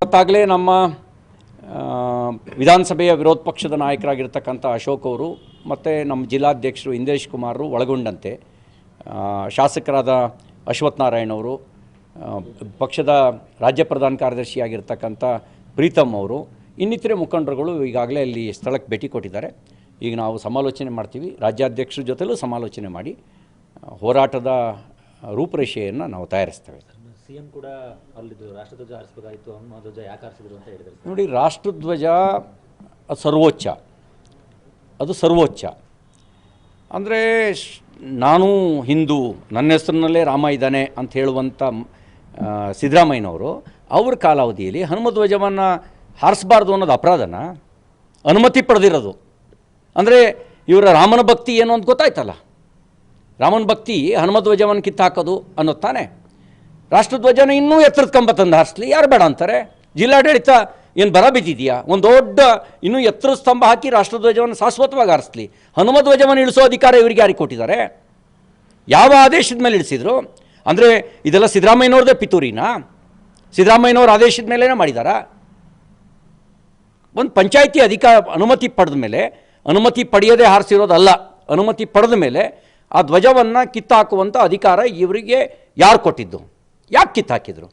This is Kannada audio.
ಇವತ್ತಾಗಲೇ ನಮ್ಮ ವಿಧಾನಸಭೆಯ ವಿರೋಧ ಪಕ್ಷದ ನಾಯಕರಾಗಿರ್ತಕ್ಕಂಥ ಅಶೋಕ್ ಅವರು ಮತ್ತು ನಮ್ಮ ಜಿಲ್ಲಾಧ್ಯಕ್ಷರು ಇಂದೇಶ್ ಕುಮಾರ್ ಒಳಗೊಂಡಂತೆ ಶಾಸಕರಾದ ಅಶ್ವಥ್ ನಾರಾಯಣ್ ಅವರು, ಪಕ್ಷದ ರಾಜ್ಯ ಪ್ರಧಾನ ಕಾರ್ಯದರ್ಶಿಯಾಗಿರ್ತಕ್ಕಂಥ ಪ್ರೀತಮ್ ಅವರು, ಇನ್ನಿತರೆ ಮುಖಂಡರುಗಳು ಈಗಾಗಲೇ ಅಲ್ಲಿ ಸ್ಥಳಕ್ಕೆ ಭೇಟಿ ಕೊಟ್ಟಿದ್ದಾರೆ. ಈಗ ನಾವು ಸಮಾಲೋಚನೆ ಮಾಡ್ತೀವಿ, ರಾಜ್ಯಾಧ್ಯಕ್ಷರ ಜೊತೆಲೂ ಸಮಾಲೋಚನೆ ಮಾಡಿ ಹೋರಾಟದ ರೂಪರೇಷೆಯನ್ನು ನಾವು ತಯಾರಿಸ್ತೇವೆ. ಸಿಎಂ ಕೂಡ ಅಲ್ಲಿದ್ದು ರಾಷ್ಟ್ರಧ್ವಜ ಹಾರಿಸಬೇಕಾಯಿತು, ಧ್ವಜ ಯಾಕೆ ಹಾರಿಸಿದ್ರು ಅಂತ ಹೇಳಿದರು. ನೋಡಿ, ರಾಷ್ಟ್ರಧ್ವಜ ಅದು ಸರ್ವೋಚ್ಚ, ಅದು ಸರ್ವೋಚ್ಚ. ಅಂದರೆ ನಾನು ಹಿಂದೂ, ನನ್ನ ಹೆಸರಿನಲ್ಲೇ ರಾಮ ಇದ್ದಾನೆ ಅಂತ ಹೇಳುವಂಥ ಸಿದ್ದರಾಮಯ್ಯನವರು ಅವ್ರ ಕಾಲಾವಧಿಯಲ್ಲಿ ಹನುಮಧ್ವಜವನ್ನು ಹಾರಿಸಬಾರ್ದು ಅನ್ನೋದು ಅಪರಾಧನ ಅನುಮತಿ ಪಡೆದಿರೋದು. ಅಂದರೆ ಇವರ ರಾಮನ ಭಕ್ತಿ ಏನು ಅಂತ ಗೊತ್ತಾಯ್ತಲ್ಲ. ರಾಮನ ಭಕ್ತಿ ಹನುಮಧ್ವಜವನ್ನು ಕಿತ್ತಾಕೋದು ಅನ್ನೋದು ತಾನೇ. ರಾಷ್ಟ್ರಧ್ವಜನ ಇನ್ನೂ ಎತ್ತರದ ಕಂಬ ತಂದು ಹಾರಿಸ್ಲಿ, ಯಾರು ಬೇಡ ಅಂತಾರೆ? ಜಿಲ್ಲಾಡಳಿತ ಏನು ಬರ ಬಿದ್ದಿದೆಯಾ? ಒಂದು ದೊಡ್ಡ ಇನ್ನೂ ಎತ್ತರ ಸ್ತಂಭ ಹಾಕಿ ರಾಷ್ಟ್ರಧ್ವಜವನ್ನು ಶಾಶ್ವತವಾಗಿ ಹಾರಿಸ್ಲಿ. ಹನುಮಧ್ವಜವನ್ನು ಇಳಿಸೋ ಅಧಿಕಾರ ಇವರಿಗೆ ಯಾರಿಗೆ ಕೊಟ್ಟಿದ್ದಾರೆ? ಯಾವ ಆದೇಶದ ಮೇಲೆ ಇಳಿಸಿದ್ರು? ಅಂದರೆ ಇದೆಲ್ಲ ಸಿದ್ದರಾಮಯ್ಯನವ್ರದ್ದೇ ಪಿತೂರಿನಾ? ಸಿದ್ದರಾಮಯ್ಯನವ್ರ ಆದೇಶದ ಮೇಲೇ ಮಾಡಿದಾರಾ? ಒಂದು ಪಂಚಾಯಿತಿ ಅನುಮತಿ ಪಡೆದ ಮೇಲೆ, ಅನುಮತಿ ಪಡೆಯದೇ ಹಾರಿಸಿರೋದಲ್ಲ, ಅನುಮತಿ ಪಡೆದ ಮೇಲೆ ಆ ಧ್ವಜವನ್ನು ಕಿತ್ತಾಕುವಂಥ ಅಧಿಕಾರ ಇವರಿಗೆ ಯಾರು ಕೊಟ್ಟಿದ್ದು? ಯಾಕೆ ಕಿತ್ತಾಕಿದ್ರು?